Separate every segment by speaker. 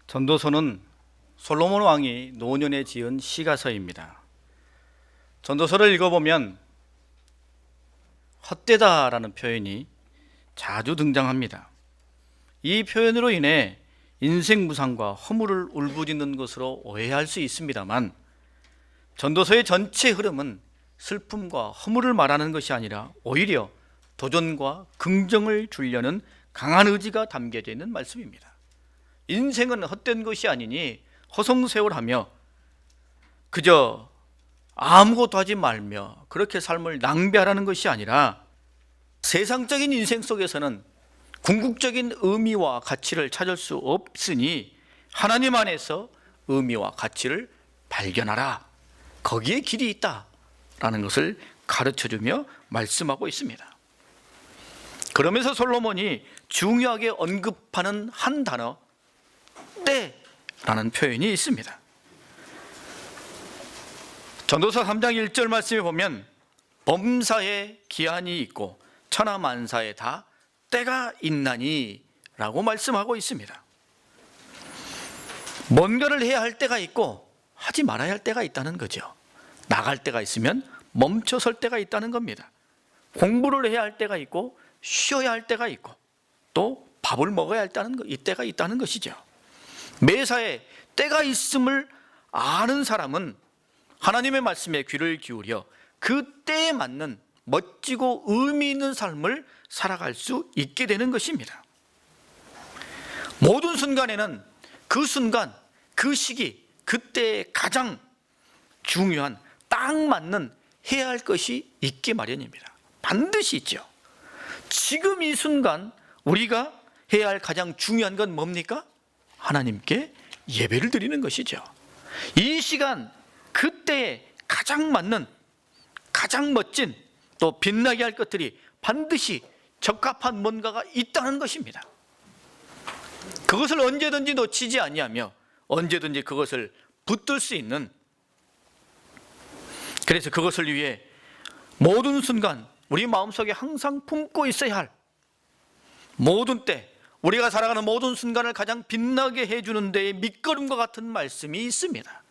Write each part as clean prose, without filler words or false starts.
Speaker 1: 전도서는 솔로몬 왕이 노년에 지은 시가서입니다. 전도서를 읽어보면 헛되다라는 표현이 자주 등장합니다. 이 표현으로 인해 인생 무상과 허물을 울부짖는 것으로 오해할 수 있습니다만, 전도서의 전체 흐름은 슬픔과 허물을 말하는 것이 아니라 오히려 도전과 긍정을 주려는 강한 의지가 담겨져 있는 말씀입니다. 인생은 헛된 것이 아니니 허송세월하며 그저 아무것도 하지 말며 그렇게 삶을 낭비하라는 것이 아니라, 세상적인 인생 속에서는 궁극적인 의미와 가치를 찾을 수 없으니 하나님 안에서 의미와 가치를 발견하라, 거기에 길이 있다라는 것을 가르쳐주며 말씀하고 있습니다. 그러면서 솔로몬이 중요하게 언급하는 한 단어, 때라는 표현이 있습니다. 전도서 3장 1절 말씀에 보면 범사에 기한이 있고 천하만사에 다 때가 있나니 라고 말씀하고 있습니다. 뭔가를 해야 할 때가 있고 하지 말아야 할 때가 있다는 거죠. 나갈 때가 있으면 멈춰설 때가 있다는 겁니다. 공부를 해야 할 때가 있고 쉬어야 할 때가 있고 또 밥을 먹어야 할 때가 있다는 것이죠. 매사에 때가 있음을 아는 사람은 하나님의 말씀에 귀를 기울여 그 때에 맞는 멋지고 의미 있는 삶을 살아갈 수 있게 되는 것입니다. 모든 순간에는 그 순간, 그 시기, 그때에 가장 중요한 딱 맞는 해야 할 것이 있기 마련입니다. 반드시 있죠. 지금 이 순간 우리가 해야 할 가장 중요한 건 뭡니까? 하나님께 예배를 드리는 것이죠. 이 시간, 그때에 가장 맞는, 가장 멋진, 또 빛나게 할 것들이 반드시 적합한 뭔가가 있다는 것입니다. 그것을 언제든지 놓치지 아니하며 언제든지 그것을 붙들 수 있는, 그래서 그것을 위해 모든 순간 우리 마음속에 항상 품고 있어야 할, 모든 때 우리가 살아가는 모든 순간을 가장 빛나게 해주는 데에 밑거름과 같은 말씀이 있습니다.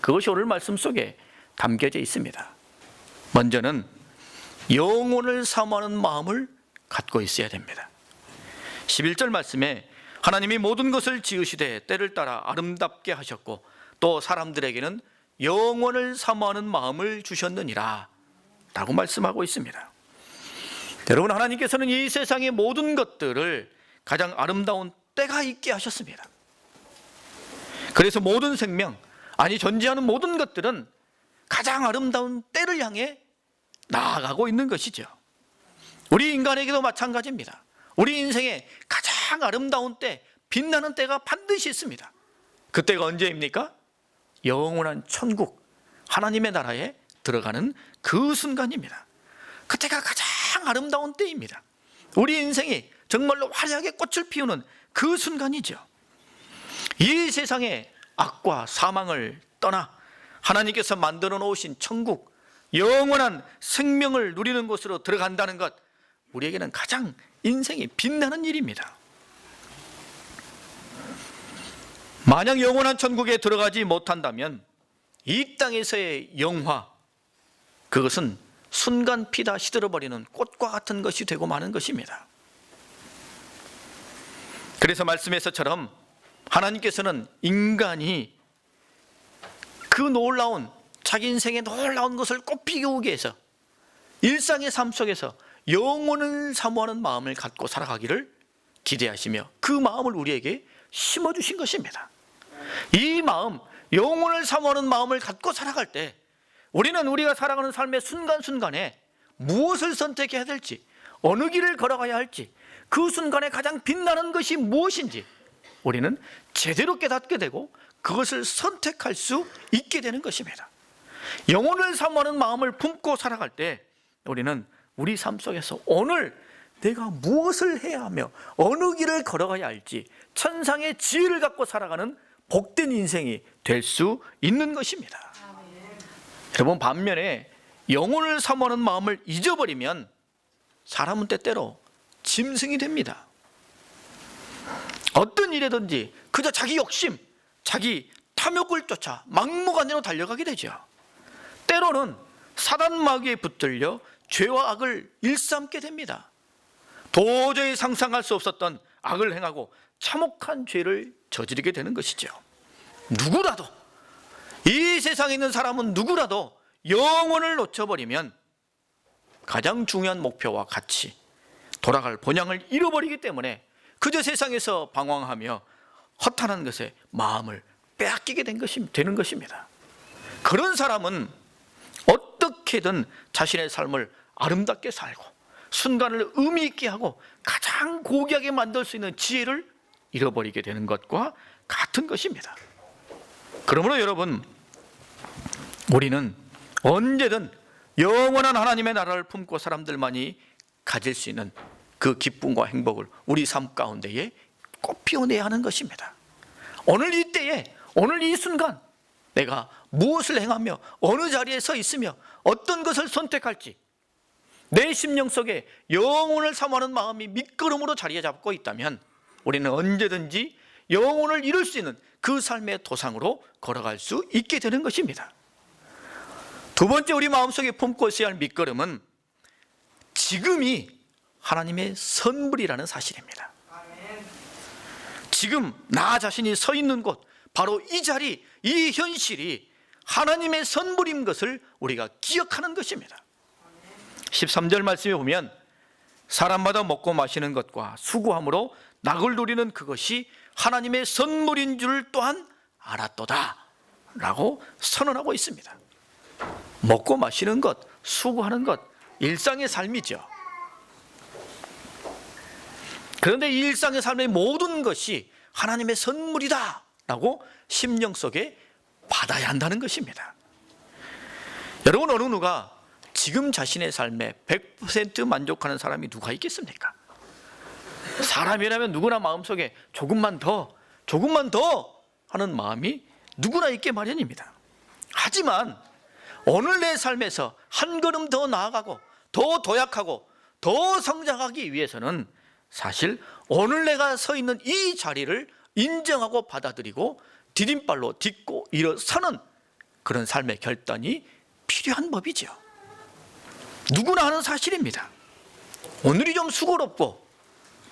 Speaker 1: 그것이 오늘 말씀 속에 담겨져 있습니다. 먼저는 영혼을 사모하는 마음을 갖고 있어야 됩니다. 11절 말씀에 하나님이 모든 것을 지으시되 때를 따라 아름답게 하셨고 또 사람들에게는 영혼을 사모하는 마음을 주셨느니라 라고 말씀하고 있습니다. 여러분, 하나님께서는 이 세상의 모든 것들을 가장 아름다운 때가 있게 하셨습니다. 그래서 모든 생명, 아니 존재하는 모든 것들은 가장 아름다운 때를 향해 나아가고 있는 것이죠. 우리 인간에게도 마찬가지입니다. 우리 인생에 가장 아름다운 때, 빛나는 때가 반드시 있습니다. 그때가 언제입니까? 영원한 천국, 하나님의 나라에 들어가는 그 순간입니다. 그때가 가장 아름다운 때입니다. 우리 인생이 정말로 화려하게 꽃을 피우는 그 순간이죠. 이 세상에 악과 사망을 떠나 하나님께서 만들어 놓으신 천국, 영원한 생명을 누리는 곳으로 들어간다는 것, 우리에게는 가장 인생이 빛나는 일입니다. 만약 영원한 천국에 들어가지 못한다면 이 땅에서의 영화, 그것은 순간 피다 시들어버리는 꽃과 같은 것이 되고 마는 것입니다. 그래서 말씀에서처럼 하나님께서는 인간이 그 놀라운, 자기 인생의 놀라운 것을 꽃피우기 위해서 일상의 삶 속에서 영혼을 사모하는 마음을 갖고 살아가기를 기대하시며 그 마음을 우리에게 심어주신 것입니다. 이 마음, 영혼을 사모하는 마음을 갖고 살아갈 때 우리는 우리가 살아가는 삶의 순간순간에 무엇을 선택해야 될지, 어느 길을 걸어가야 할지, 그 순간에 가장 빛나는 것이 무엇인지 우리는 제대로 깨닫게 되고 그것을 선택할 수 있게 되는 것입니다. 영혼을 사모하는 마음을 품고 살아갈 때 우리는 우리 삶 속에서 오늘 내가 무엇을 해야 하며 어느 길을 걸어가야 할지 천상의 지혜를 갖고 살아가는 복된 인생이 될 수 있는 것입니다. 여러분, 반면에 영혼을 사모하는 마음을 잊어버리면 사람은 때때로 짐승이 됩니다. 어떤 일이든지 그저 자기 욕심, 자기 탐욕을 쫓아 막무가내로 달려가게 되죠. 때로는 사단 마귀에 붙들려 죄와 악을 일삼게 됩니다. 도저히 상상할 수 없었던 악을 행하고 참혹한 죄를 저지르게 되는 것이죠. 누구라도, 이 세상에 있는 사람은 누구라도 영혼을 놓쳐버리면 가장 중요한 목표와 가치, 돌아갈 본향을 잃어버리기 때문에 그저 세상에서 방황하며 허탄한 것에 마음을 빼앗기게 되는 것입니다. 그런 사람은 어떻게든 자신의 삶을 아름답게 살고 순간을 의미 있게 하고 가장 고귀하게 만들 수 있는 지혜를 잃어버리게 되는 것과 같은 것입니다. 그러므로 여러분, 우리는 언제든 영원한 하나님의 나라를 품고 사람들만이 가질 수 있는 그 기쁨과 행복을 우리 삶 가운데에 꼭 피워내야 하는 것입니다. 오늘 이 때에, 오늘 이 순간 내가 무엇을 행하며 어느 자리에 서 있으며 어떤 것을 선택할지, 내 심령 속에 영혼을 사모하는 마음이 밑거름으로 자리 잡고 있다면 우리는 언제든지 영혼을 이룰 수 있는 그 삶의 도상으로 걸어갈 수 있게 되는 것입니다. 두 번째, 우리 마음속에 품고 있어야 할 밑거름은 지금이 하나님의 선물이라는 사실입니다. 지금 나 자신이 서 있는 곳, 바로 이 자리, 이 현실이 하나님의 선물인 것을 우리가 기억하는 것입니다. 13절 말씀에 보면 사람마다 먹고 마시는 것과 수고함으로 낙을 누리는 그것이 하나님의 선물인 줄 또한 알았도다 라고 선언하고 있습니다. 먹고 마시는 것, 수고하는 것, 일상의 삶이죠. 그런데 이 일상의 삶의 모든 것이 하나님의 선물이다 라고 심령 속에 받아야 한다는 것입니다. 여러분, 어느 누가 지금 자신의 삶에 100% 만족하는 사람이 누가 있겠습니까? 사람이라면 누구나 마음속에 조금만 더 하는 마음이 누구나 있게 마련입니다. 하지만 오늘 내 삶에서 한 걸음 더 나아가고 더 도약하고 더 성장하기 위해서는 사실 오늘 내가 서 있는 이 자리를 인정하고 받아들이고 디딤발로 딛고 일어서는 그런 삶의 결단이 필요한 법이죠. 누구나 하는 사실입니다. 오늘이 좀 수고롭고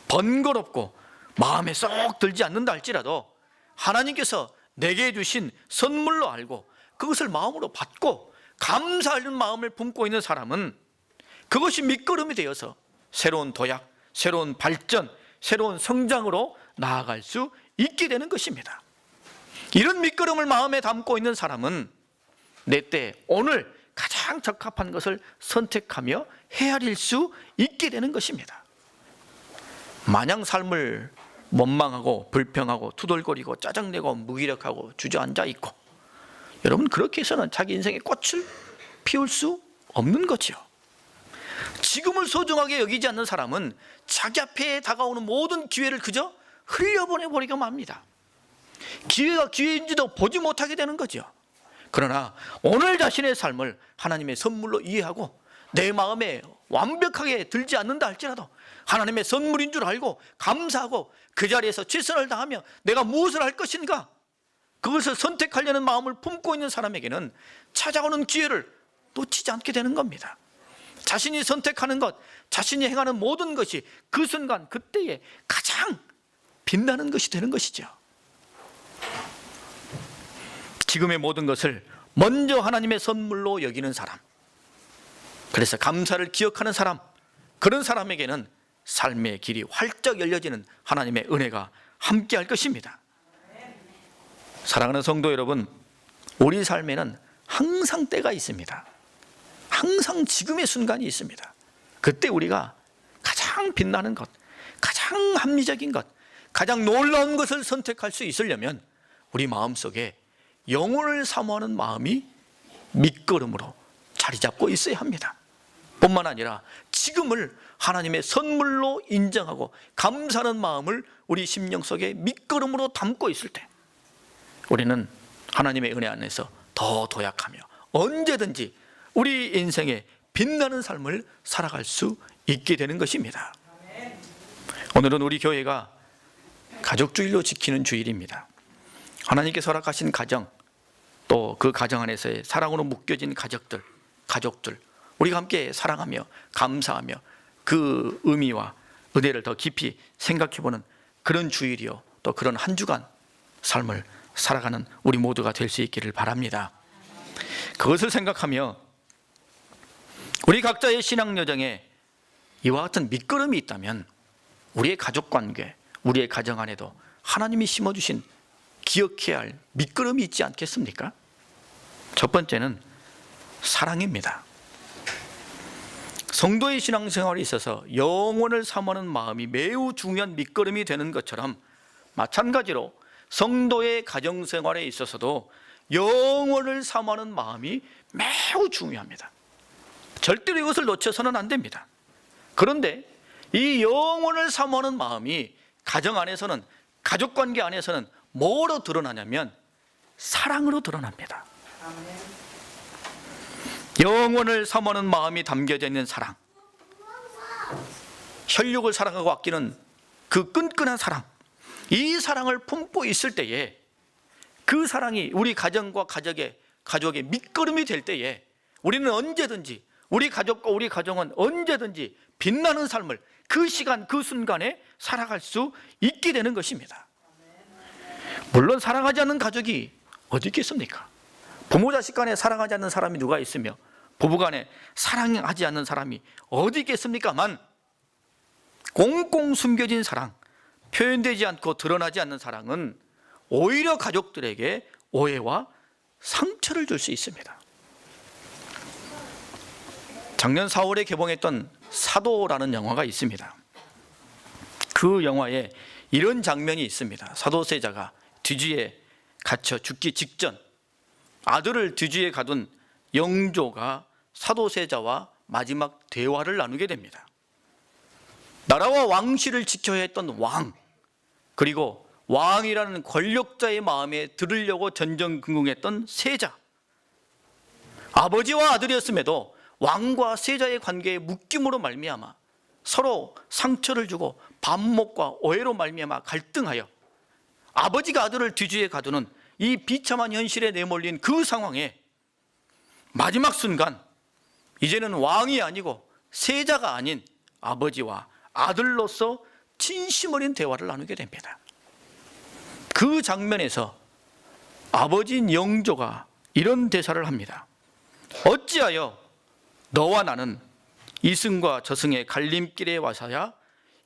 Speaker 1: 번거롭고 마음에 쏙 들지 않는다 할지라도 하나님께서 내게 주신 선물로 알고 그것을 마음으로 받고 감사하는 마음을 품고 있는 사람은 그것이 밑거름이 되어서 새로운 도약, 새로운 발전, 새로운 성장으로 나아갈 수 있게 되는 것입니다. 이런 밑거름을 마음에 담고 있는 사람은 내 때 오늘 가장 적합한 것을 선택하며 헤아릴 수 있게 되는 것입니다. 마냥 삶을 원망하고 불평하고 투덜거리고 짜증내고 무기력하고 주저앉아 있고, 여러분, 그렇게 해서는 자기 인생의 꽃을 피울 수 없는 거죠. 지금을 소중하게 여기지 않는 사람은 자기 앞에 다가오는 모든 기회를 그저 흘려보내버리고 맙니다. 기회가 기회인지도 보지 못하게 되는 거죠. 그러나 오늘 자신의 삶을 하나님의 선물로 이해하고 내 마음에 완벽하게 들지 않는다 할지라도 하나님의 선물인 줄 알고 감사하고 그 자리에서 최선을 다하며 내가 무엇을 할 것인가, 그것을 선택하려는 마음을 품고 있는 사람에게는 찾아오는 기회를 놓치지 않게 되는 겁니다. 자신이 선택하는 것, 자신이 행하는 모든 것이 그 순간 그때에 가장 빛나는 것이 되는 것이죠. 지금의 모든 것을 먼저 하나님의 선물로 여기는 사람, 그래서 감사를 기억하는 사람, 그런 사람에게는 삶의 길이 활짝 열려지는 하나님의 은혜가 함께할 것입니다. 사랑하는 성도 여러분, 우리 삶에는 항상 때가 있습니다. 항상 지금의 순간이 있습니다. 그때 우리가 가장 빛나는 것, 가장 합리적인 것, 가장 놀라운 것을 선택할 수 있으려면 우리 마음속에 영혼을 사모하는 마음이 밑거름으로 자리 잡고 있어야 합니다. 뿐만 아니라 지금을 하나님의 선물로 인정하고 감사하는 마음을 우리 심령 속에 밑거름으로 담고 있을 때 우리는 하나님의 은혜 안에서 더 도약하며 언제든지 우리 인생에 빛나는 삶을 살아갈 수 있게 되는 것입니다. 오늘은 우리 교회가 가족주일로 지키는 주일입니다. 하나님께서 허락하신 가정, 또 그 가정 안에서의 사랑으로 묶여진 가족들, 우리가 함께 사랑하며 감사하며 그 의미와 은혜를 더 깊이 생각해보는 그런 주일이요, 또 그런 한 주간 삶을 살아가는 우리 모두가 될 수 있기를 바랍니다. 그것을 생각하며 우리 각자의 신앙 여정에 이와 같은 밑거름이 있다면 우리의 가족관계, 우리의 가정 안에도 하나님이 심어주신 기억해야 할 밑거름이 있지 않겠습니까? 첫 번째는 사랑입니다. 성도의 신앙생활에 있어서 영혼을 사모하는 마음이 매우 중요한 밑거름이 되는 것처럼, 마찬가지로 성도의 가정생활에 있어서도 영혼을 사모하는 마음이 매우 중요합니다. 절대로 이것을 놓쳐서는 안 됩니다. 그런데 이 영혼을 사모하는 마음이 가정 안에서는, 가족관계 안에서는 뭐로 드러나냐면 사랑으로 드러납니다. 영혼을 사모하는 마음이 담겨져 있는 사랑, 혈육을 사랑하고 아끼는 그 끈끈한 사랑, 이 사랑을 품고 있을 때에 그 사랑이 우리 가정과 가족의 밑거름이 될 때에 우리는 언제든지, 우리 가족과 우리 가정은 언제든지 빛나는 삶을 그 시간 그 순간에 살아갈 수 있게 되는 것입니다. 물론 사랑하지 않는 가족이 어디 있겠습니까? 부모 자식 간에 사랑하지 않는 사람이 누가 있으며 부부 간에 사랑하지 않는 사람이 어디 있겠습니까만, 꽁꽁 숨겨진 사랑, 표현되지 않고 드러나지 않는 사랑은 오히려 가족들에게 오해와 상처를 줄 수 있습니다. 작년 4월에 개봉했던 사도라는 영화가 있습니다. 그 영화에 이런 장면이 있습니다. 사도세자가 뒤주에 갇혀 죽기 직전 아들을 뒤주에 가둔 영조가 사도세자와 마지막 대화를 나누게 됩니다. 나라와 왕실을 지켜야 했던 왕, 그리고 왕이라는 권력자의 마음에 들으려고 전전긍긍했던 세자, 아버지와 아들이었음에도 왕과 세자의 관계의 묶임으로 말미암아 서로 상처를 주고 반목과 오해로 말미암아 갈등하여 아버지가 아들을 뒤주에 가두는 이 비참한 현실에 내몰린 그 상황에 마지막 순간 이제는 왕이 아니고 세자가 아닌 아버지와 아들로서 진심 어린 대화를 나누게 됩니다. 그 장면에서 아버지인 영조가 이런 대사를 합니다. 어찌하여 너와 나는 이승과 저승의 갈림길에 와서야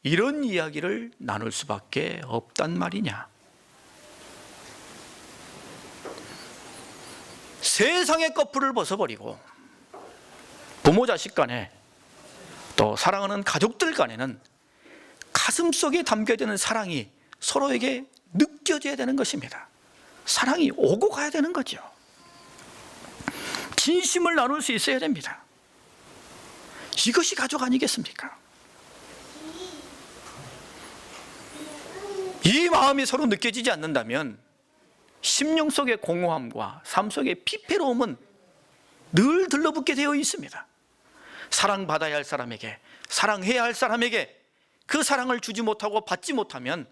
Speaker 1: 이런 이야기를 나눌 수밖에 없단 말이냐. 세상의 커플을 벗어버리고 부모 자식 간에, 또 사랑하는 가족들 간에는 가슴속에 담겨지는 사랑이 서로에게 느껴져야 되는 것입니다. 사랑이 오고 가야 되는 거죠. 진심을 나눌 수 있어야 됩니다. 이것이 가족 아니겠습니까? 이 마음이 서로 느껴지지 않는다면 심령 속의 공허함과 삶 속의 피폐로움은 늘 들러붙게 되어 있습니다. 사랑받아야 할 사람에게, 사랑해야 할 사람에게 그 사랑을 주지 못하고 받지 못하면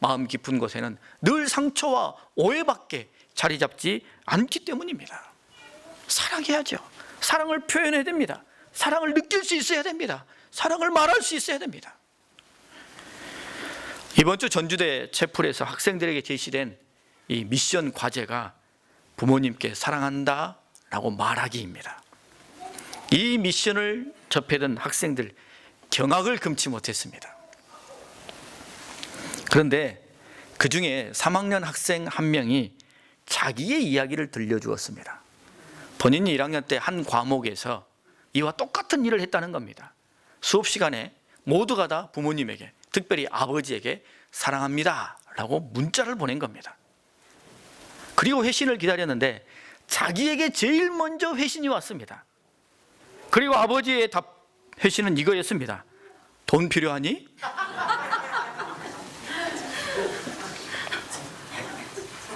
Speaker 1: 마음 깊은 곳에는 늘 상처와 오해밖에 자리 잡지 않기 때문입니다. 사랑해야죠. 사랑을 표현해야 됩니다. 사랑을 느낄 수 있어야 됩니다. 사랑을 말할 수 있어야 됩니다. 이번 주 전주대 채플에서 학생들에게 제시된 이 미션 과제가 부모님께 사랑한다 라고 말하기입니다. 이 미션을 접해든 학생들 경악을 금치 못했습니다. 그런데 그 중에 3학년 학생 한 명이 자기의 이야기를 들려주었습니다. 본인이 1학년 때 한 과목에서 이와 똑같은 일을 했다는 겁니다. 수업 시간에 모두가 다 부모님에게, 특별히 아버지에게 사랑합니다 라고 문자를 보낸 겁니다. 그리고 회신을 기다렸는데 자기에게 제일 먼저 회신이 왔습니다. 그리고 아버지의 회신은 이거였습니다. 돈 필요하니?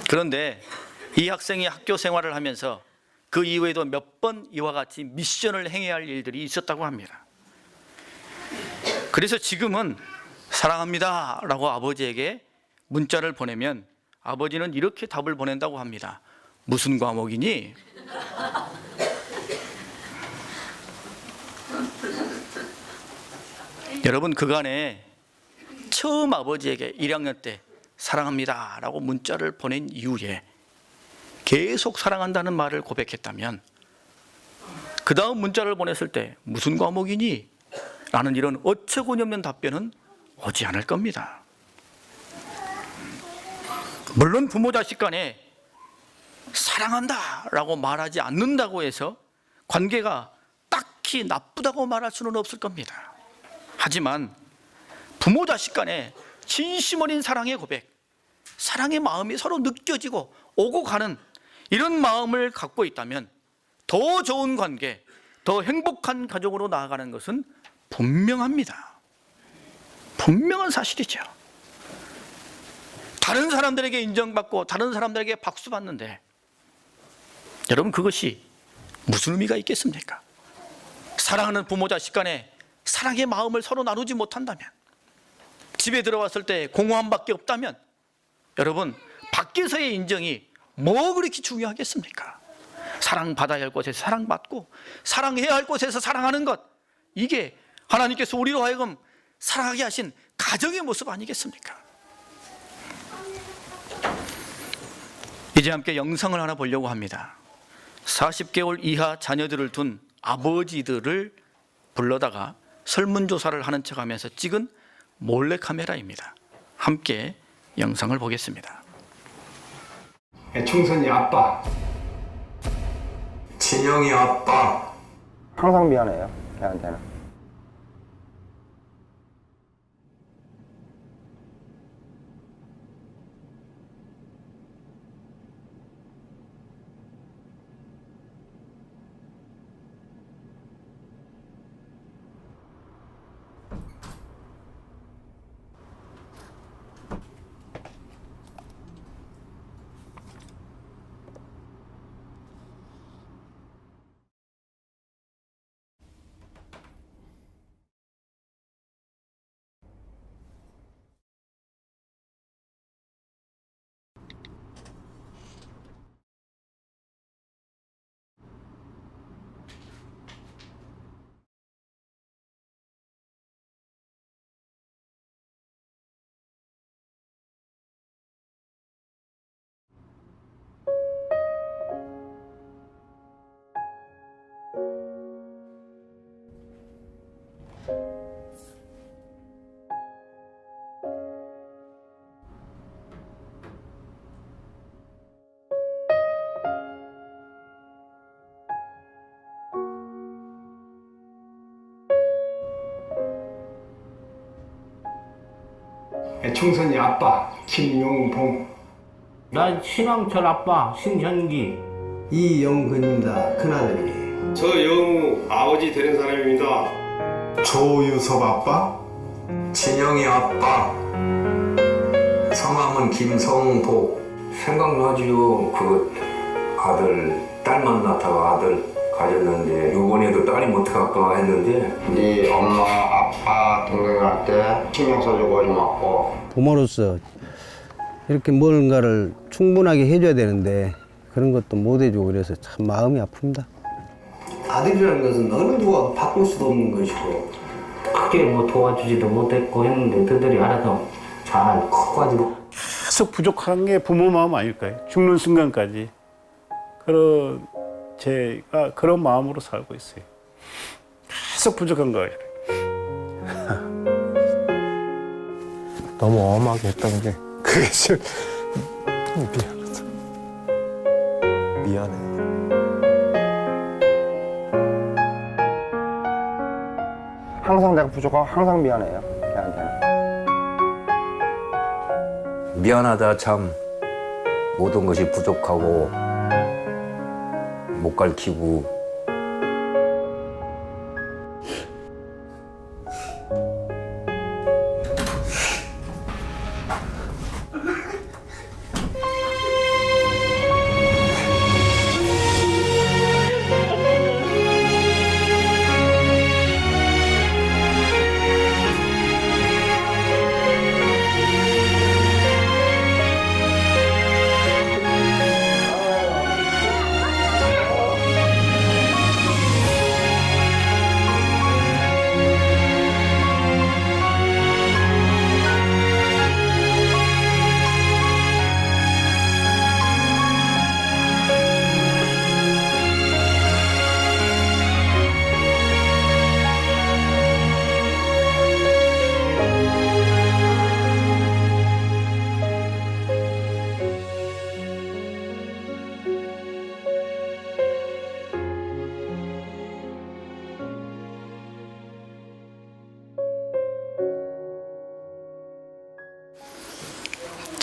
Speaker 1: 그런데 이 학생이 학교 생활을 하면서 그 이후에도 몇 번 이와 같이 미션을 행해야 할 일들이 있었다고 합니다. 그래서 지금은 사랑합니다 라고 아버지에게 문자를 보내면 아버지는 이렇게 답을 보낸다고 합니다. 무슨 과목이니? 여러분, 그간에 처음 아버지에게 1학년 때 사랑합니다 라고 문자를 보낸 이후에 계속 사랑한다는 말을 고백했다면 그 다음 문자를 보냈을 때 무슨 과목이니? 라는 이런 어처구니없는 답변은 오지 않을 겁니다. 물론 부모 자식 간에 사랑한다 라고 말하지 않는다고 해서 관계가 딱히 나쁘다고 말할 수는 없을 겁니다. 하지만 부모 자식 간에 진심 어린 사랑의 고백, 사랑의 마음이 서로 느껴지고 오고 가는 이런 마음을 갖고 있다면 더 좋은 관계, 더 행복한 가족으로 나아가는 것은 분명합니다. 분명한 사실이죠. 다른 사람들에게 인정받고 다른 사람들에게 박수 받는데 여러분, 그것이 무슨 의미가 있겠습니까? 사랑하는 부모 자식 간에 사랑의 마음을 서로 나누지 못한다면, 집에 들어왔을 때 공허함밖에 없다면 여러분, 밖에서의 인정이 뭐 그렇게 중요하겠습니까? 사랑받아야 할 곳에서 사랑받고 사랑해야 할 곳에서 사랑하는 것, 이게 하나님께서 우리로 하여금 살아가게 하신 가정의 모습 아니겠습니까? 이제 함께 영상을 하나 보려고 합니다. 40개월 이하 자녀들을 둔 아버지들을 불러다가 설문조사를 하는 척하면서 찍은 몰래카메라입니다. 함께 영상을 보겠습니다.
Speaker 2: 총선이 아빠,
Speaker 3: 진영이 아빠.
Speaker 4: 항상 미안해요, 걔한테는.
Speaker 2: 총선이 아빠, 김용봉,
Speaker 5: 난 신왕철 아빠 신현기.
Speaker 4: 이영근입니다, 큰아들이.
Speaker 6: 저 영우 아버지 되는 사람입니다.
Speaker 3: 조유섭 아빠. 진영이 아빠. 성함은 김성복. 생각나지요. 그 아들, 딸만 낳다가 아들 가졌는데 요번에도 딸이 못 갈까 했는데
Speaker 4: 네 엄마, 아빠, 동생한테 신경 써주고 고맙고. 부모로서 이렇게 뭔가를 충분하게 해줘야 되는데 그런 것도 못 해주고 그래서 참 마음이 아픕니다.
Speaker 7: 아들이라는 것은 어느 누가 바꿀 수도 없는 것이고
Speaker 5: 크게 뭐 도와주지도 못했고 했는데 그들이 알아서 잘 커가지고.
Speaker 8: 계속 부족한 게 부모 마음 아닐까요? 죽는 순간까지. 그런 제가 그런 마음으로 살고 있어요. 계속 부족한 거예요.
Speaker 4: 너무 엄하게 했던 게 그게 좀 미안해. 항상 내가 부족하고 항상 미안해요, 걔한테는.
Speaker 3: 미안하다 참. 모든 것이 부족하고 못 가르치고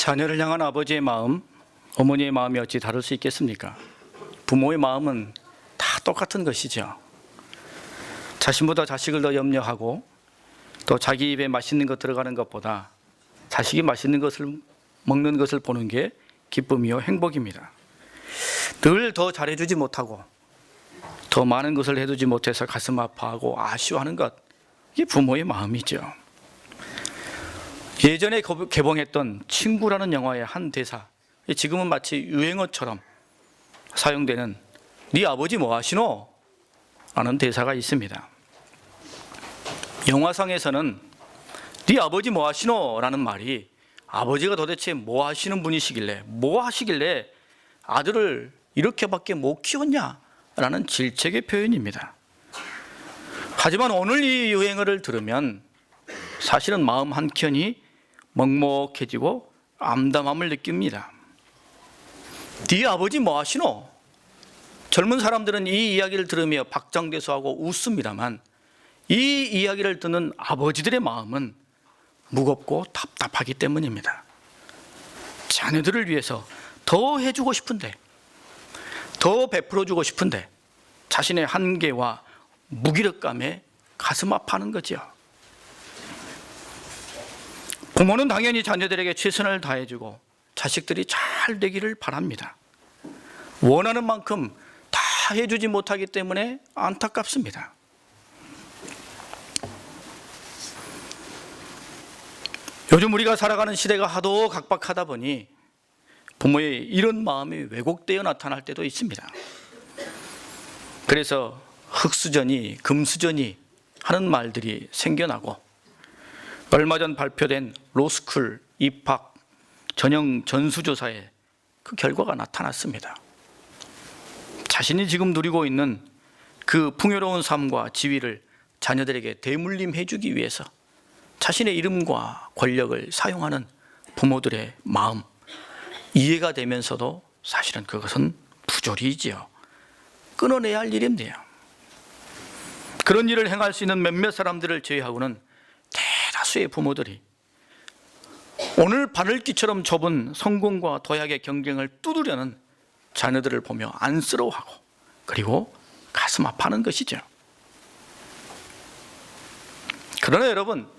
Speaker 1: 자녀를 향한 아버지의 마음, 어머니의 마음이 어찌 다를 수 있겠습니까? 부모의 마음은 다 똑같은 것이죠. 자신보다 자식을 더 염려하고 또 자기 입에 맛있는 것 들어가는 것보다 자식이 맛있는 것을 먹는 것을 보는 게 기쁨이요 행복입니다. 늘 더 잘해주지 못하고 더 많은 것을 해주지 못해서 가슴 아파하고 아쉬워하는 것, 이게 부모의 마음이죠. 예전에 개봉했던 친구라는 영화의 한 대사, 지금은 마치 유행어처럼 사용되는 네 아버지 뭐 하시노? 라는 대사가 있습니다. 영화상에서는 네 아버지 뭐 하시노? 라는 말이 아버지가 도대체 뭐 하시는 분이시길래, 뭐 하시길래 아들을 이렇게밖에 못 키웠냐? 라는 질책의 표현입니다. 하지만 오늘 이 유행어를 들으면 사실은 마음 한켠이 먹먹해지고 암담함을 느낍니다. 네 아버지 뭐 하시노? 젊은 사람들은 이 이야기를 들으며 박장대소하고 웃습니다만 이 이야기를 듣는 아버지들의 마음은 무겁고 답답하기 때문입니다. 자녀들을 위해서 더 해주고 싶은데, 더 베풀어주고 싶은데 자신의 한계와 무기력감에 가슴 아파하는 거죠. 부모는 당연히 자녀들에게 최선을 다해주고 자식들이 잘 되기를 바랍니다. 원하는 만큼 다 해주지 못하기 때문에 안타깝습니다. 요즘 우리가 살아가는 시대가 하도 각박하다 보니 부모의 이런 마음이 왜곡되어 나타날 때도 있습니다. 그래서 흙수저니 금수저니 하는 말들이 생겨나고, 얼마 전 발표된 로스쿨 입학 전형 전수조사에 그 결과가 나타났습니다. 자신이 지금 누리고 있는 그 풍요로운 삶과 지위를 자녀들에게 대물림해 주기 위해서 자신의 이름과 권력을 사용하는 부모들의 마음, 이해가 되면서도 사실은 그것은 부조리이지요. 끊어내야 할 일인데요. 그런 일을 행할 수 있는 몇몇 사람들을 제외하고는 대다수의 부모들이 오늘 바늘기처럼 좁은 성공과 도약의 경쟁을 뚫으려는 자녀들을 보며 안쓰러워하고 그리고 가슴 아파하는 것이죠. 그러나 여러분,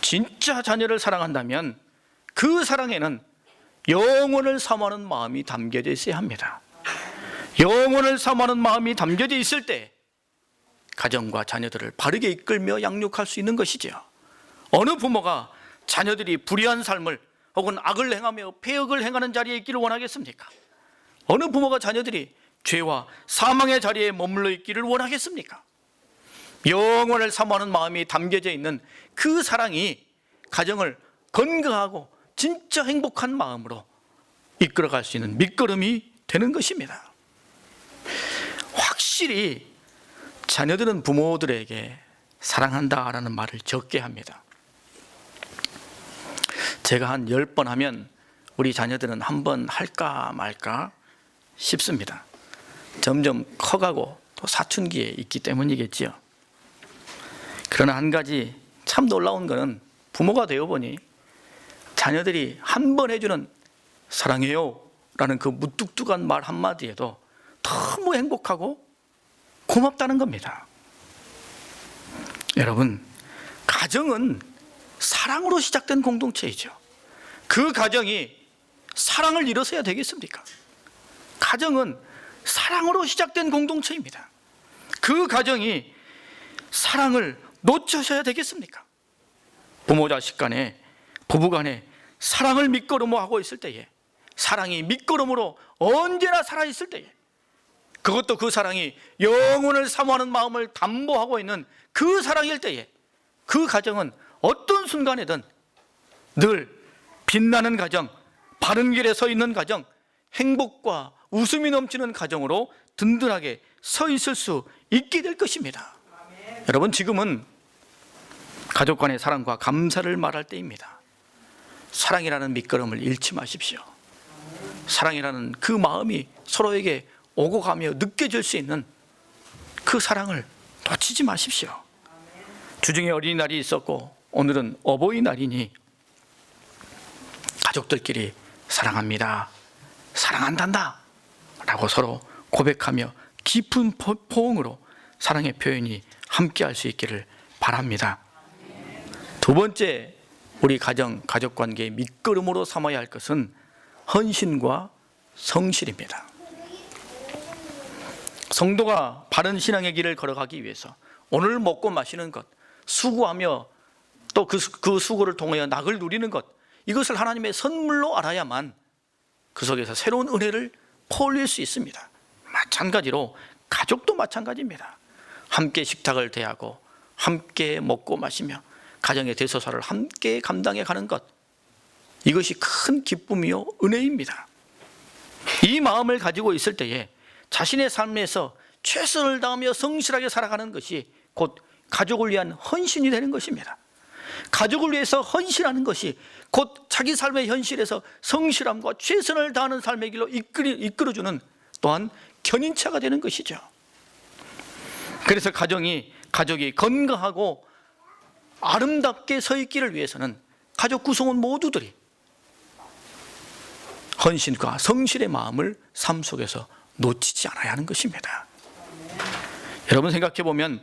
Speaker 1: 진짜 자녀를 사랑한다면 그 사랑에는 영혼을 사모하는 마음이 담겨져 있어야 합니다. 영혼을 사모하는 마음이 담겨져 있을 때 가정과 자녀들을 바르게 이끌며 양육할 수 있는 것이죠. 어느 부모가 자녀들이 불의한 삶을 혹은 악을 행하며 폐역을 행하는 자리에 있기를 원하겠습니까? 어느 부모가 자녀들이 죄와 사망의 자리에 머물러 있기를 원하겠습니까? 영혼을 사모하는 마음이 담겨져 있는 그 사랑이 가정을 건강하고 진짜 행복한 마음으로 이끌어갈 수 있는 밑거름이 되는 것입니다. 확실히 자녀들은 부모들에게 사랑한다라는 말을 적게 합니다. 제가 한 10번 하면 우리 자녀들은 한 번 할까 말까 싶습니다. 점점 커가고 또 사춘기에 있기 때문이겠지요. 그러나 한 가지 참 놀라운 것은 부모가 되어보니 자녀들이 한 번 해주는 사랑해요 라는 그 무뚝뚝한 말 한마디에도 너무 행복하고 고맙다는 겁니다. 여러분, 가정은 사랑으로 시작된 공동체이죠. 그 가정이 사랑을 잃어서야 되겠습니까? 가정은 사랑으로 시작된 공동체입니다. 그 가정이 사랑을 놓쳐서야 되겠습니까? 부모 자식 간에, 부부 간에 사랑을 밑거름으로 하고 있을 때에, 사랑이 밑거름으로 언제나 살아있을 때에, 그것도 그 사랑이 영혼을 사모하는 마음을 담보하고 있는 그 사랑일 때에 그 가정은 어떤 순간에든 늘 빛나는 가정, 바른 길에 서 있는 가정, 행복과 웃음이 넘치는 가정으로 든든하게 서 있을 수 있게 될 것입니다. 여러분, 지금은 가족 간의 사랑과 감사를 말할 때입니다. 사랑이라는 밑거름을 잃지 마십시오. 사랑이라는 그 마음이 서로에게 오고 가며 느껴질 수 있는 그 사랑을 놓치지 마십시오. 주중에 어린이날이 있었고 오늘은 어버이날이니 가족들끼리 사랑합니다, 사랑한단다 라고 서로 고백하며 깊은 포옹으로 사랑의 표현이 함께 할 수 있기를 바랍니다. 두 번째, 우리 가족관계의 밑거름으로 삼아야 할 것은 헌신과 성실입니다. 성도가 바른 신앙의 길을 걸어가기 위해서 오늘 먹고 마시는 것, 수고하며 또 그 수고를 통하여 낙을 누리는 것, 이것을 하나님의 선물로 알아야만 그 속에서 새로운 은혜를 퍼올릴 수 있습니다. 마찬가지로 가족도 마찬가지입니다. 함께 식탁을 대하고 함께 먹고 마시며 가정의 대소사를 함께 감당해 가는 것, 이것이 큰 기쁨이요 은혜입니다. 이 마음을 가지고 있을 때에 자신의 삶에서 최선을 다하며 성실하게 살아가는 것이 곧 가족을 위한 헌신이 되는 것입니다. 가족을 위해서 헌신하는 것이 곧 자기 삶의 현실에서 성실함과 최선을 다하는 삶의 길로 이끌어주는 또한 견인차가 되는 것이죠. 그래서 가족이 건강하고 아름답게 서 있기를 위해서는 가족 구성원 모두들이 헌신과 성실의 마음을 삶 속에서 놓치지 않아야 하는 것입니다. 여러분 생각해 보면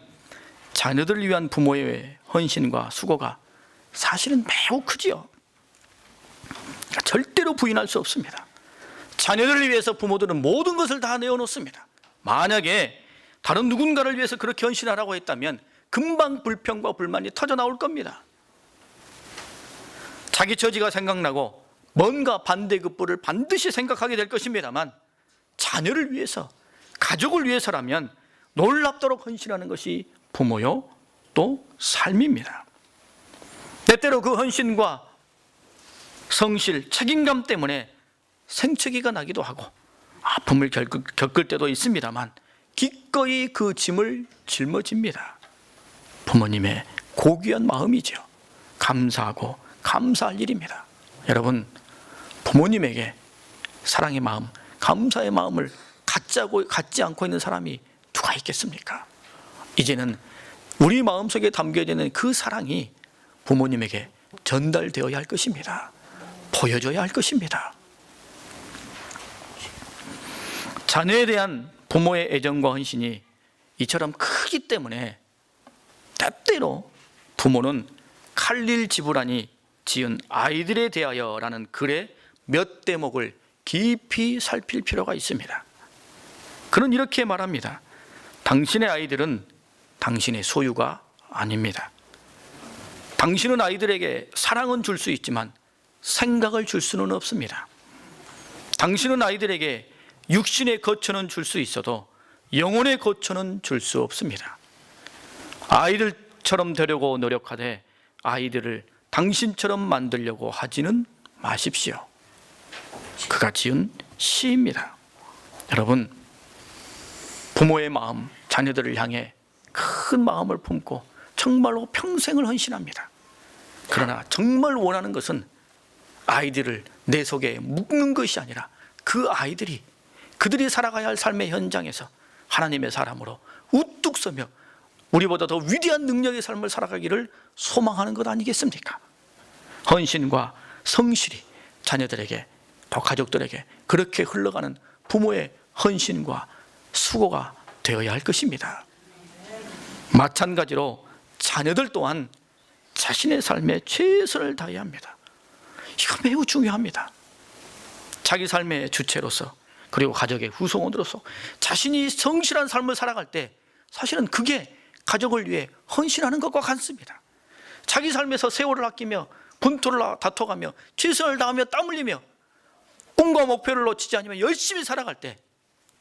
Speaker 1: 자녀들을 위한 부모의 헌신과 수고가 사실은 매우 크지요. 절대로 부인할 수 없습니다. 자녀들을 위해서 부모들은 모든 것을 다 내어놓습니다. 만약에 다른 누군가를 위해서 그렇게 헌신하라고 했다면 금방 불평과 불만이 터져 나올 겁니다. 자기 처지가 생각나고 뭔가 반대급부를 반드시 생각하게 될 것입니다만, 자녀를 위해서, 가족을 위해서라면 놀랍도록 헌신하는 것이 부모요 또 삶입니다. 때때로 그 헌신과 성실, 책임감 때문에 생채기가 나기도 하고 아픔을 겪을 때도 있습니다만 기꺼이 그 짐을 짊어집니다. 부모님의 고귀한 마음이죠. 감사하고 감사할 일입니다. 여러분, 부모님에게 사랑의 마음, 감사의 마음을 갖지 않고 있는 사람이 누가 있겠습니까? 이제는 우리 마음속에 담겨져 있는 그 사랑이 부모님에게 전달되어야 할 것입니다. 보여줘야 할 것입니다. 자녀에 대한 부모의 애정과 헌신이 이처럼 크기 때문에 때때로 부모는 칼릴 지불하니 지은 아이들에 대하여라는 글의 몇 대목을 깊이 살필 필요가 있습니다. 그는 이렇게 말합니다. 당신의 아이들은 당신의 소유가 아닙니다. 당신은 아이들에게 사랑은 줄 수 있지만 생각을 줄 수는 없습니다. 당신은 아이들에게 육신의 거처는 줄 수 있어도 영혼의 거처는 줄 수 없습니다. 아이들처럼 되려고 노력하되 아이들을 당신처럼 만들려고 하지는 마십시오. 그가 지은 시입니다. 여러분, 부모의 마음, 자녀들을 향해 큰 마음을 품고 정말로 평생을 헌신합니다. 그러나 정말 원하는 것은 아이들을 내 속에 묶는 것이 아니라 그 아이들이 그들이 살아가야 할 삶의 현장에서 하나님의 사람으로 우뚝 서며 우리보다 더 위대한 능력의 삶을 살아가기를 소망하는 것 아니겠습니까? 헌신과 성실이 자녀들에게 또 가족들에게 그렇게 흘러가는 부모의 헌신과 수고가 되어야 할 것입니다. 마찬가지로 자녀들 또한 자신의 삶에 최선을 다해야 합니다. 이거 매우 중요합니다. 자기 삶의 주체로서 그리고 가족의 후손으로서 자신이 성실한 삶을 살아갈 때 사실은 그게 가족을 위해 헌신하는 것과 같습니다. 자기 삶에서 세월을 아끼며 분투를 다퉈가며 최선을 다하며 땀 흘리며 꿈과 목표를 놓치지 않으며 열심히 살아갈 때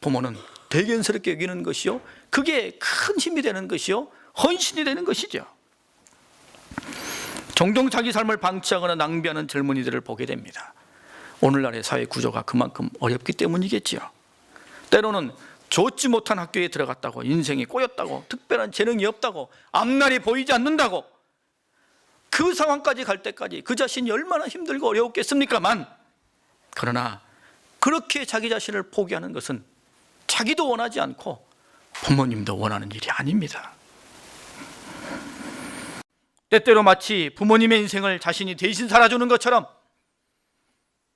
Speaker 1: 부모는 대견스럽게 여기는 것이요, 그게 큰 힘이 되는 것이요, 헌신이 되는 것이죠. 종종 자기 삶을 방치하거나 낭비하는 젊은이들을 보게 됩니다. 오늘날의 사회 구조가 그만큼 어렵기 때문이겠지요. 때로는 좋지 못한 학교에 들어갔다고, 인생이 꼬였다고, 특별한 재능이 없다고, 앞날이 보이지 않는다고, 그 상황까지 갈 때까지 그 자신이 얼마나 힘들고 어려웠겠습니까만, 그러나 그렇게 자기 자신을 포기하는 것은 자기도 원하지 않고 부모님도 원하는 일이 아닙니다. 때때로 마치 부모님의 인생을 자신이 대신 살아주는 것처럼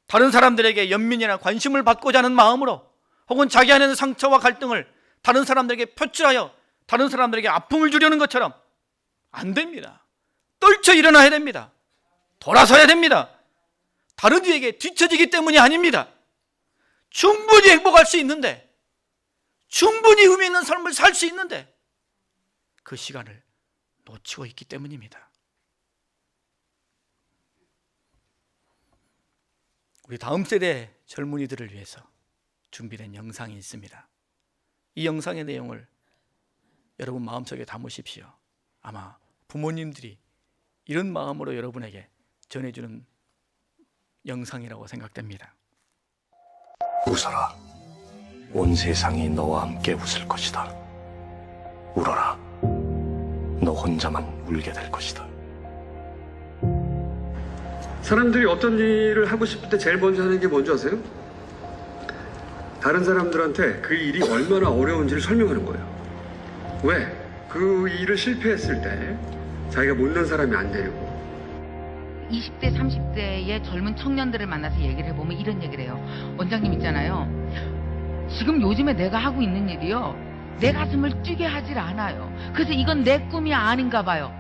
Speaker 1: 다른 사람들에게 연민이나 관심을 받고자 하는 마음으로 혹은 자기 안에 있는 상처와 갈등을 다른 사람들에게 표출하여 다른 사람들에게 아픔을 주려는 것처럼 안 됩니다. 떨쳐 일어나야 됩니다. 돌아서야 됩니다. 다른 이에게 뒤처지기 때문이 아닙니다. 충분히 행복할 수 있는데, 충분히 의미 있는 삶을 살 수 있는데 그 시간을 놓치고 있기 때문입니다. 우리 다음 세대 젊은이들을 위해서 준비된 영상이 있습니다. 이 영상의 내용을 여러분 마음속에 담으십시오. 아마 부모님들이 이런 마음으로 여러분에게 전해주는 영상이라고 생각됩니다.
Speaker 9: 웃어라. 온 세상이 너와 함께 웃을 것이다. 울어라. 너 혼자만 울게 될 것이다.
Speaker 6: 사람들이 어떤 일을 하고 싶을 때 제일 먼저 하는 게 뭔지 아세요? 다른 사람들한테 그 일이 얼마나 어려운지를 설명하는 거예요. 왜? 그 일을 실패했을 때 자기가 못난 사람이 안 되려고.
Speaker 10: 20대, 30대의 젊은 청년들을 만나서 얘기를 해보면 이런 얘기를 해요. 원장님 있잖아요. 지금 요즘에 내가 하고 있는 일이요. 내 가슴을 뛰게 하질 않아요. 그래서 이건 내 꿈이 아닌가 봐요.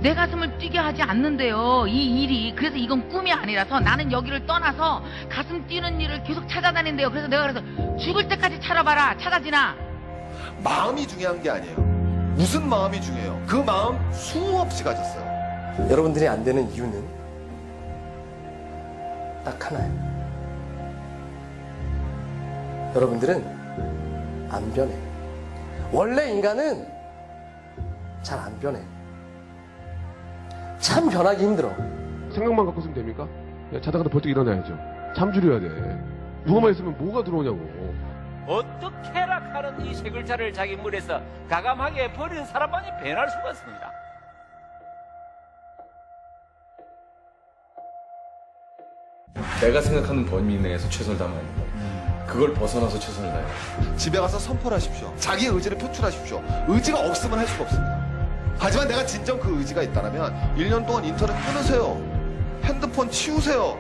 Speaker 10: 내 가슴을 뛰게 하지 않는데요. 이 일이. 그래서 이건 꿈이 아니라서 나는 여기를 떠나서 가슴 뛰는 일을 계속 찾아다닌대요. 그래서 내가 그래서 죽을 때까지 찾아봐라. 찾아지나.
Speaker 11: 마음이 중요한 게 아니에요. 무슨 마음이 중요해요. 그 마음 수없이 가졌어요.
Speaker 7: 여러분들이 안 되는 이유는 딱 하나예요. 여러분들은 안 변해. 원래 인간은 잘 안 변해. 참 변하기 힘들어.
Speaker 6: 생각만 갖고 있으면 됩니까? 자다가도 벌떡 일어나야죠. 잠 줄여야 돼. 누워만 있으면 뭐가 들어오냐고.
Speaker 5: 어떻게라카는 이 세 글자를 자기 물에서 가감하게 버린 사람만이 변할 수가 있습니다.
Speaker 12: 내가 생각하는 범위 내에서 최선을 다하는 거. 그걸 벗어나서 최선을 다해요.
Speaker 11: 집에 가서 선포를 하십시오. 자기 의지를 표출하십시오. 의지가 없으면 할 수가 없습니다. 하지만 내가 진정 그 의지가 있다면 1년 동안 인터넷 끊으세요. 핸드폰 치우세요.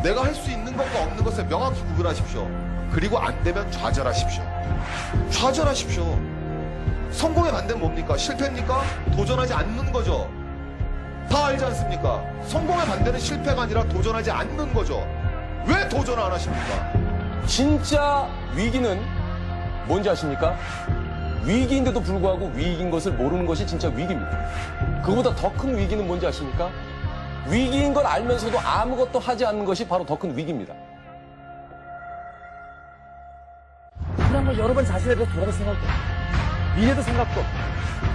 Speaker 11: 내가 할 수 있는 것과 없는 것을 명확히 구분하십시오. 그리고 안 되면 좌절하십시오. 좌절하십시오. 성공의 반대는 뭡니까? 실패입니까? 도전하지 않는 거죠. 다 알지 않습니까? 성공의 반대는 실패가 아니라 도전하지 않는 거죠. 왜 도전 안 하십니까?
Speaker 12: 진짜 위기는 뭔지 아십니까? 위기인데도 불구하고 위기인 것을 모르는 것이 진짜 위기입니다. 그거보다 더 큰 위기는 뭔지 아십니까? 위기인 걸 알면서도 아무것도 하지 않는 것이 바로 더 큰 위기입니다.
Speaker 5: 그냥 뭐 여러 번 자신에 대해서 돌아볼 생각도 미래도 생각도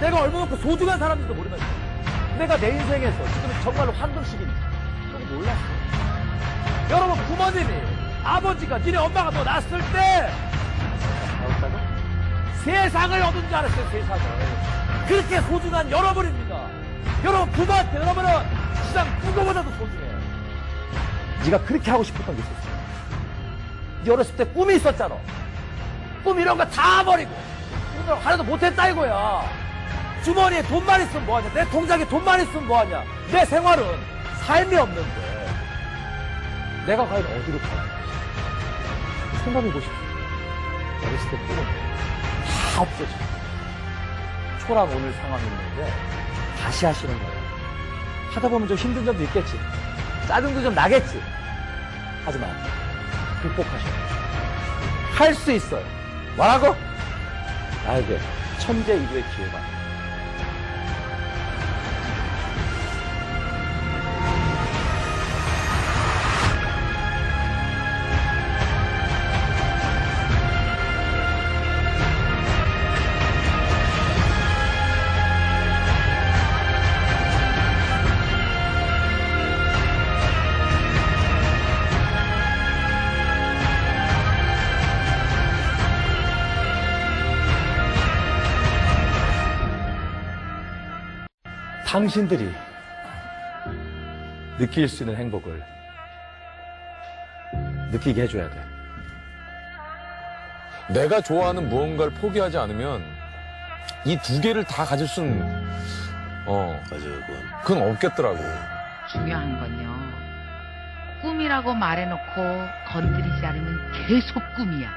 Speaker 5: 내가 얼마나 소중한 사람인지도 모르면서 내가 내 인생에서 지금 정말로 황금 시기인지 그거 몰랐어요. 여러분 부모님이 아버지가 니네 엄마가 너 낳았을 때 세상을 얻은 줄 알았어요. 세상을. 그렇게 소중한 여러분입니다. 여러분 부모한테 여러분은 세상 누구보다도 소중해요. 네가 그렇게 하고 싶었던 게 있었어. 네 어렸을 때 꿈이 있었잖아. 꿈 이런 거 다 버리고 꿈을 하나도 못했다 이거야. 주머니에 돈만 있으면 뭐하냐. 내 통장에 돈만 있으면 뭐하냐. 내 생활은 삶이 없는데 내가 과연 어디로 가야 생각해보십시오. 어렸을 때 꿈은 다 없어져. 초랑 오늘 상황이 있는데 다시 하시는 거예요. 하다 보면 좀 힘든 점도 있겠지. 짜증도 좀 나겠지. 하지만 극복하셔야 돼요. 할 수 있어요. 뭐라고? 나에게 천재 이루의 기회가. 당신들이 느낄 수 있는 행복을 느끼게 해줘야 돼.
Speaker 12: 내가 좋아하는 무언가를 포기하지 않으면 이 두 개를 다 가질 수는
Speaker 9: 맞아요,
Speaker 12: 그건 없겠더라고.
Speaker 10: 중요한 건요. 꿈이라고 말해놓고 건드리지 않으면 계속 꿈이야.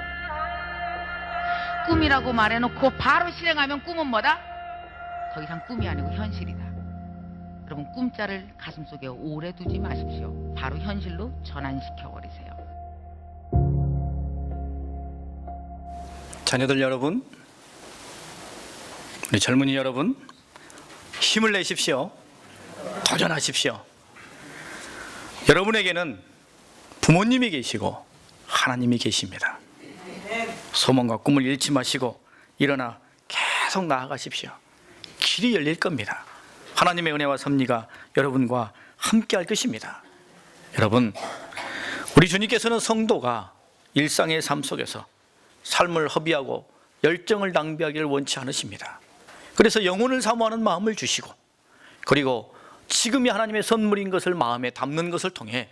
Speaker 10: 꿈이라고 말해놓고 바로 실행하면 꿈은 뭐다? 더 이상 꿈이 아니고 현실이다. 여러분, 꿈자를 가슴속에 오래 두지 마십시오. 바로 현실로 전환시켜버리세요.
Speaker 1: 자녀들 여러분, 우리 젊은이 여러분, 힘을 내십시오. 도전하십시오. 여러분에게는 부모님이 계시고 하나님이 계십니다. 소망과 꿈을 잃지 마시고 일어나 계속 나아가십시오. 길이 열릴 겁니다. 하나님의 은혜와 섭리가 여러분과 함께 할 것입니다. 여러분, 우리 주님께서는 성도가 일상의 삶 속에서 삶을 허비하고 열정을 낭비하기를 원치 않으십니다. 그래서 영혼을 사모하는 마음을 주시고, 그리고 지금이 하나님의 선물인 것을 마음에 담는 것을 통해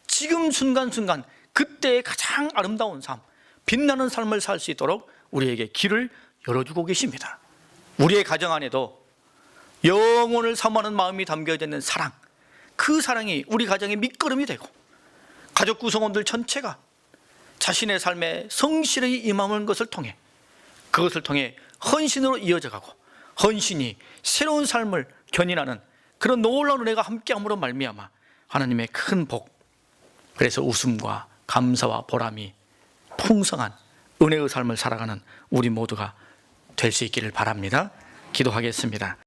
Speaker 1: 지금 순간순간 그때의 가장 아름다운 삶, 빛나는 삶을 살 수 있도록 우리에게 길을 열어주고 계십니다. 우리의 가정 안에도 영혼을 사모하는 마음이 담겨져 있는 사랑, 그 사랑이 우리 가정의 밑거름이 되고 가족 구성원들 전체가 자신의 삶에 성실히 임하는 것을 통해, 그것을 통해 헌신으로 이어져 가고 헌신이 새로운 삶을 견인하는 그런 놀라운 은혜가 함께함으로 말미암아 하나님의 큰 복, 그래서 웃음과 감사와 보람이 풍성한 은혜의 삶을 살아가는 우리 모두가 될 수 있기를 바랍니다. 기도하겠습니다.